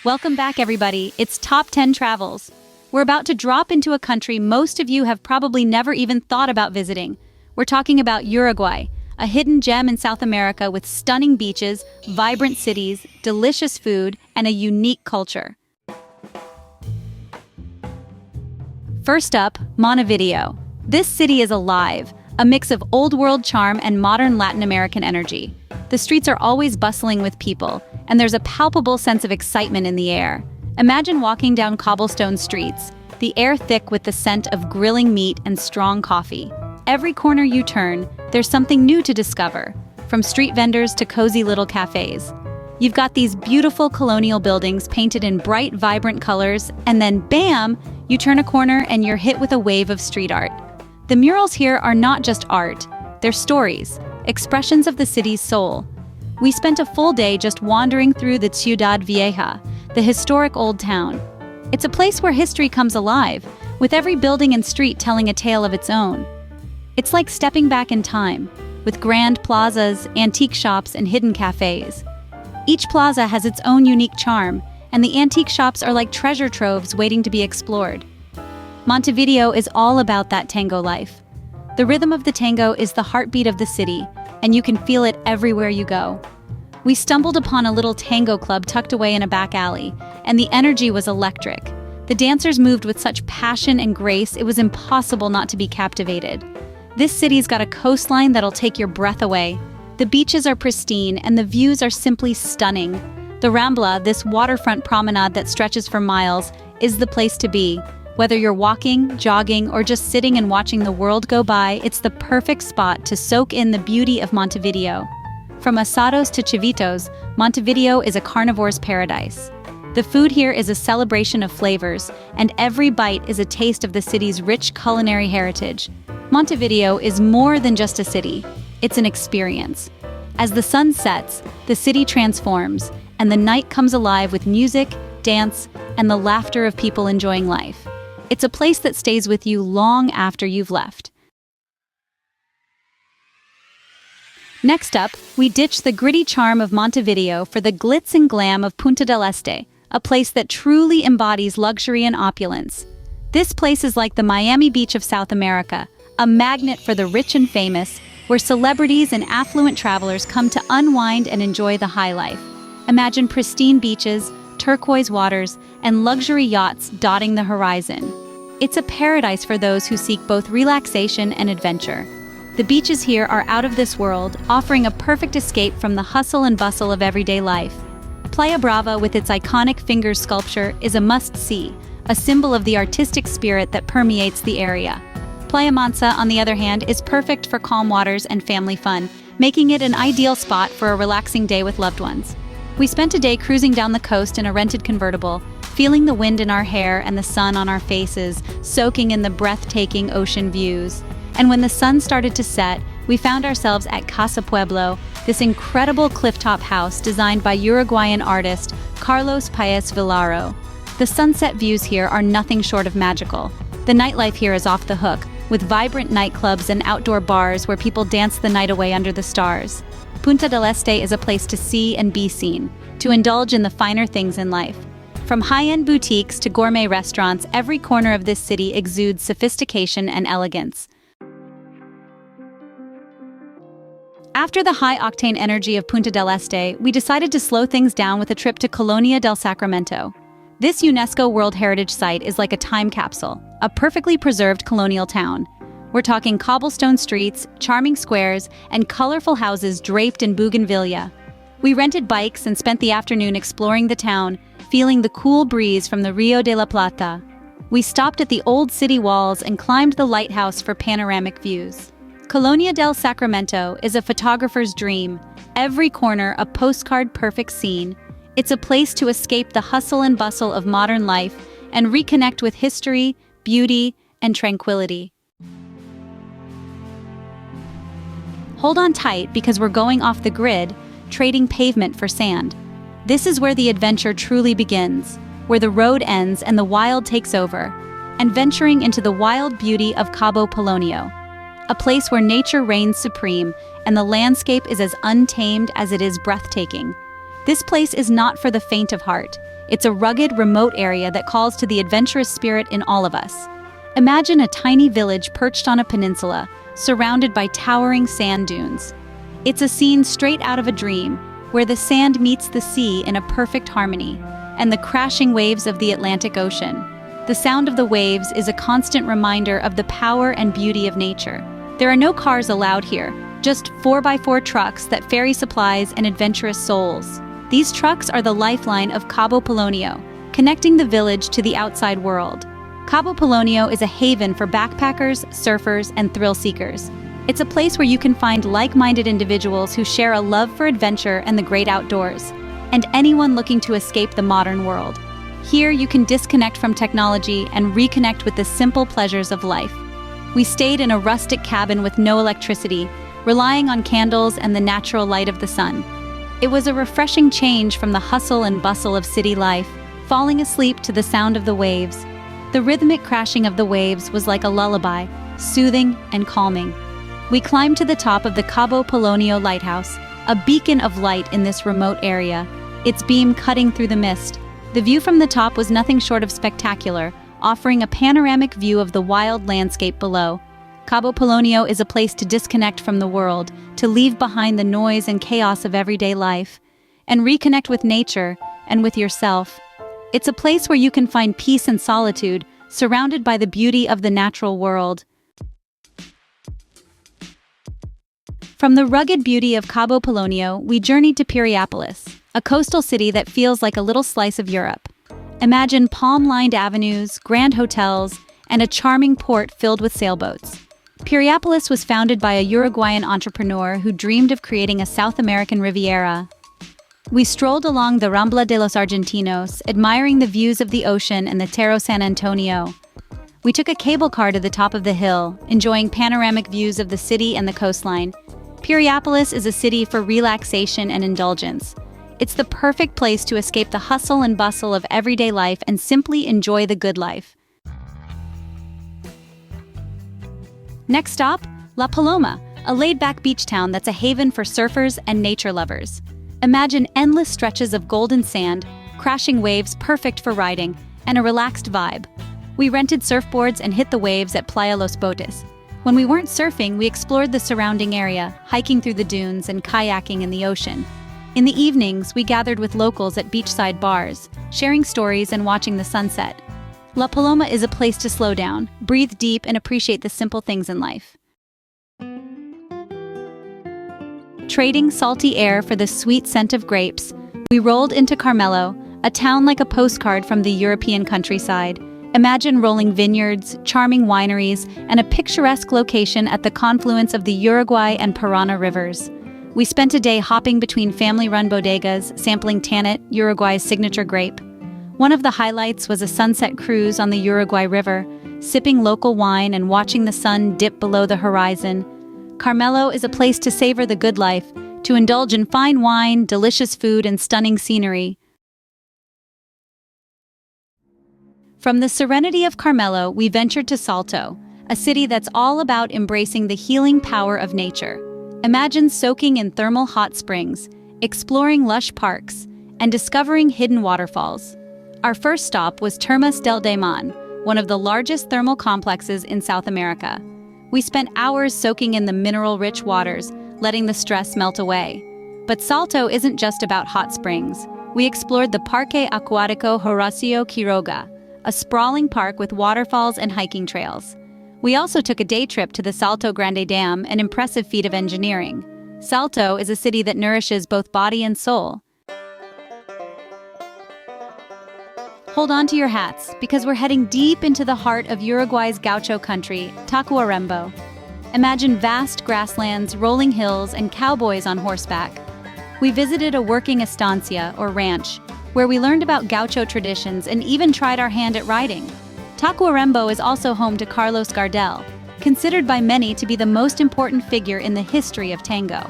Welcome back, everybody. It's Top 10 Travels. We're about to drop into a country most of you have probably never even thought about visiting. We're talking about Uruguay, a hidden gem in South America with stunning beaches, vibrant cities, delicious food, and a unique culture. First up, Montevideo. This city is alive, a mix of old-world charm and modern Latin American energy. The streets are always bustling with people, and there's a palpable sense of excitement in the air. Imagine walking down cobblestone streets, the air thick with the scent of grilling meat and strong coffee. Every corner you turn, there's something new to discover, from street vendors to cozy little cafes. You've got these beautiful colonial buildings painted in bright, vibrant colors, and then bam, you turn a corner and you're hit with a wave of street art. The murals here are not just art, they're stories, expressions of the city's soul. We spent a full day just wandering through the Ciudad Vieja, the historic old town. It's a place where history comes alive, with every building and street telling a tale of its own. It's like stepping back in time, with grand plazas, antique shops, and hidden cafes. Each plaza has its own unique charm, and the antique shops are like treasure troves waiting to be explored. Montevideo is all about that tango life. The rhythm of the tango is the heartbeat of the city, and you can feel it everywhere you go. We stumbled upon a little tango club tucked away in a back alley, and the energy was electric. The dancers moved with such passion and grace, it was impossible not to be captivated. This city's got a coastline that'll take your breath away. The beaches are pristine, and the views are simply stunning. The Rambla, this waterfront promenade that stretches for miles, is the place to be. Whether you're walking, jogging, or just sitting and watching the world go by, it's the perfect spot to soak in the beauty of Montevideo. From asados to chivitos, Montevideo is a carnivore's paradise. The food here is a celebration of flavors, and every bite is a taste of the city's rich culinary heritage. Montevideo is more than just a city, it's an experience. As the sun sets, the city transforms, and the night comes alive with music, dance, and the laughter of people enjoying life. It's a place that stays with you long after you've left. Next up, we ditch the gritty charm of Montevideo for the glitz and glam of Punta del Este, a place that truly embodies luxury and opulence. This place is like the Miami Beach of South America, a magnet for the rich and famous, where celebrities and affluent travelers come to unwind and enjoy the high life. Imagine pristine beaches, turquoise waters, and luxury yachts dotting the horizon. It's a paradise for those who seek both relaxation and adventure. The beaches here are out of this world, offering a perfect escape from the hustle and bustle of everyday life. Playa Brava, with its iconic fingers sculpture, is a must-see, a symbol of the artistic spirit that permeates the area. Playa Mansa, on the other hand, is perfect for calm waters and family fun, making it an ideal spot for a relaxing day with loved ones. We spent a day cruising down the coast in a rented convertible, feeling the wind in our hair and the sun on our faces, soaking in the breathtaking ocean views. And when the sun started to set, we found ourselves at Casa Pueblo, this incredible clifftop house designed by Uruguayan artist Carlos Paez Villaro. The sunset views here are nothing short of magical. The nightlife here is off the hook, with vibrant nightclubs and outdoor bars where people dance the night away under the stars. Punta del Este is a place to see and be seen, to indulge in the finer things in life. From high-end boutiques to gourmet restaurants, every corner of this city exudes sophistication and elegance. After the high-octane energy of Punta del Este, we decided to slow things down with a trip to Colonia del Sacramento. This UNESCO World Heritage Site is like a time capsule, a perfectly preserved colonial town. We're talking cobblestone streets, charming squares, and colorful houses draped in bougainvillea. We rented bikes and spent the afternoon exploring the town, feeling the cool breeze from the Rio de la Plata. We stopped at the old city walls and climbed the lighthouse for panoramic views. Colonia del Sacramento is a photographer's dream, every corner a postcard-perfect scene. It's a place to escape the hustle and bustle of modern life and reconnect with history, beauty, and tranquility. Hold on tight because we're going off the grid, trading pavement for sand. This is where the adventure truly begins, where the road ends and the wild takes over, and venturing into the wild beauty of Cabo Ponio, a place where nature reigns supreme and the landscape is as untamed as it is breathtaking. This place is not for the faint of heart. It's a rugged, remote area that calls to the adventurous spirit in all of us. Imagine a tiny village perched on a peninsula, surrounded by towering sand dunes. It's a scene straight out of a dream, where the sand meets the sea in a perfect harmony, and the crashing waves of the Atlantic Ocean. The sound of the waves is a constant reminder of the power and beauty of nature. There are no cars allowed here, just 4x4 trucks that ferry supplies and adventurous souls. These trucks are the lifeline of Cabo Ponio, connecting the village to the outside world. Cabo Ponio is a haven for backpackers, surfers, and thrill seekers. It's a place where you can find like-minded individuals who share a love for adventure and the great outdoors, and anyone looking to escape the modern world. Here you can disconnect from technology and reconnect with the simple pleasures of life. We stayed in a rustic cabin with no electricity, relying on candles and the natural light of the sun. It was a refreshing change from the hustle and bustle of city life, falling asleep to the sound of the waves. The rhythmic crashing of the waves was like a lullaby, soothing and calming. We climbed to the top of the Cabo Ponio lighthouse, a beacon of light in this remote area, its beam cutting through the mist. The view from the top was nothing short of spectacular, offering a panoramic view of the wild landscape below. Cabo Ponio is a place to disconnect from the world, to leave behind the noise and chaos of everyday life, and reconnect with nature and with yourself. It's a place where you can find peace and solitude, surrounded by the beauty of the natural world. From the rugged beauty of Cabo Ponio, we journeyed to Pirosopolis, a coastal city that feels like a little slice of Europe. Imagine palm-lined avenues, grand hotels, and a charming port filled with sailboats. Pirosopolis was founded by a Uruguayan entrepreneur who dreamed of creating a South American Riviera. We strolled along the Rambla de los Argentinos, admiring the views of the ocean and the Cerro San Antonio. We took a cable car to the top of the hill, enjoying panoramic views of the city and the coastline. Pirosopolis is a city for relaxation and indulgence. It's the perfect place to escape the hustle and bustle of everyday life and simply enjoy the good life. Next stop, La Paloma, a laid-back beach town that's a haven for surfers and nature lovers. Imagine endless stretches of golden sand, crashing waves perfect for riding, and a relaxed vibe. We rented surfboards and hit the waves at Playa Los Botes. When we weren't surfing, we explored the surrounding area, hiking through the dunes and kayaking in the ocean. In the evenings, we gathered with locals at beachside bars, sharing stories and watching the sunset. La Paloma is a place to slow down, breathe deep, and appreciate the simple things in life. Trading salty air for the sweet scent of grapes, we rolled into Carmelo, a town like a postcard from the European countryside. Imagine rolling vineyards, charming wineries, and a picturesque location at the confluence of the Uruguay and Parana rivers. We spent a day hopping between family-run bodegas, sampling Tanit, Uruguay's signature grape. One of the highlights was a sunset cruise on the Uruguay River, sipping local wine and watching the sun dip below the horizon. Carmelo is a place to savor the good life, to indulge in fine wine, delicious food, and stunning scenery. From the serenity of Carmelo, we ventured to Salto, a city that's all about embracing the healing power of nature. Imagine soaking in thermal hot springs, exploring lush parks, and discovering hidden waterfalls. Our first stop was Termas del Daimon, one of the largest thermal complexes in South America. We spent hours soaking in the mineral-rich waters, letting the stress melt away. But Salto isn't just about hot springs. We explored the Parque Acuático Horacio Quiroga, a sprawling park with waterfalls and hiking trails. We also took a day trip to the Salto Grande Dam, an impressive feat of engineering. Salto is a city that nourishes both body and soul. Hold on to your hats, because we're heading deep into the heart of Uruguay's gaucho country, Tacuarembó. Imagine vast grasslands, rolling hills, and cowboys on horseback. We visited a working estancia, or ranch, where we learned about gaucho traditions and even tried our hand at riding. Tacuarembó is also home to Carlos Gardel, considered by many to be the most important figure in the history of tango.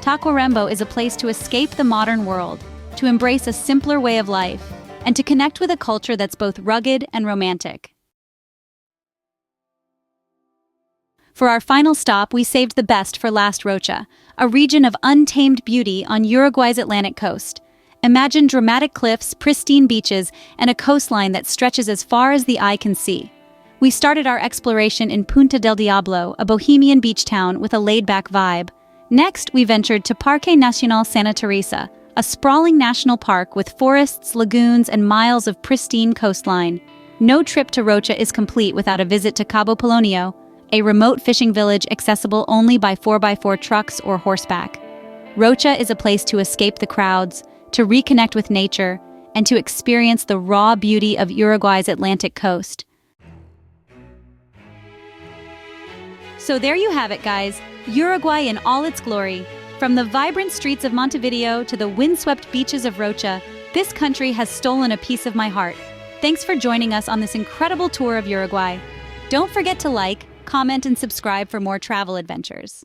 Tacuarembó is a place to escape the modern world, to embrace a simpler way of life, and to connect with a culture that's both rugged and romantic. For our final stop, we saved the best for last: Rocha, a region of untamed beauty on Uruguay's Atlantic coast. Imagine dramatic cliffs, pristine beaches, and a coastline that stretches as far as the eye can see. We started our exploration in Punta del Diablo, a bohemian beach town with a laid-back vibe. Next, we ventured to Parque Nacional Santa Teresa, a sprawling national park with forests, lagoons, and miles of pristine coastline. No trip to Rocha is complete without a visit to Cabo Ponio, a remote fishing village accessible only by 4x4 trucks or horseback. Rocha is a place to escape the crowds, to reconnect with nature, and to experience the raw beauty of Uruguay's Atlantic coast. So there you have it, guys. Uruguay in all its glory. From the vibrant streets of Montevideo to the windswept beaches of Rocha, this country has stolen a piece of my heart. Thanks for joining us on this incredible tour of Uruguay. Don't forget to like, comment, and subscribe for more travel adventures.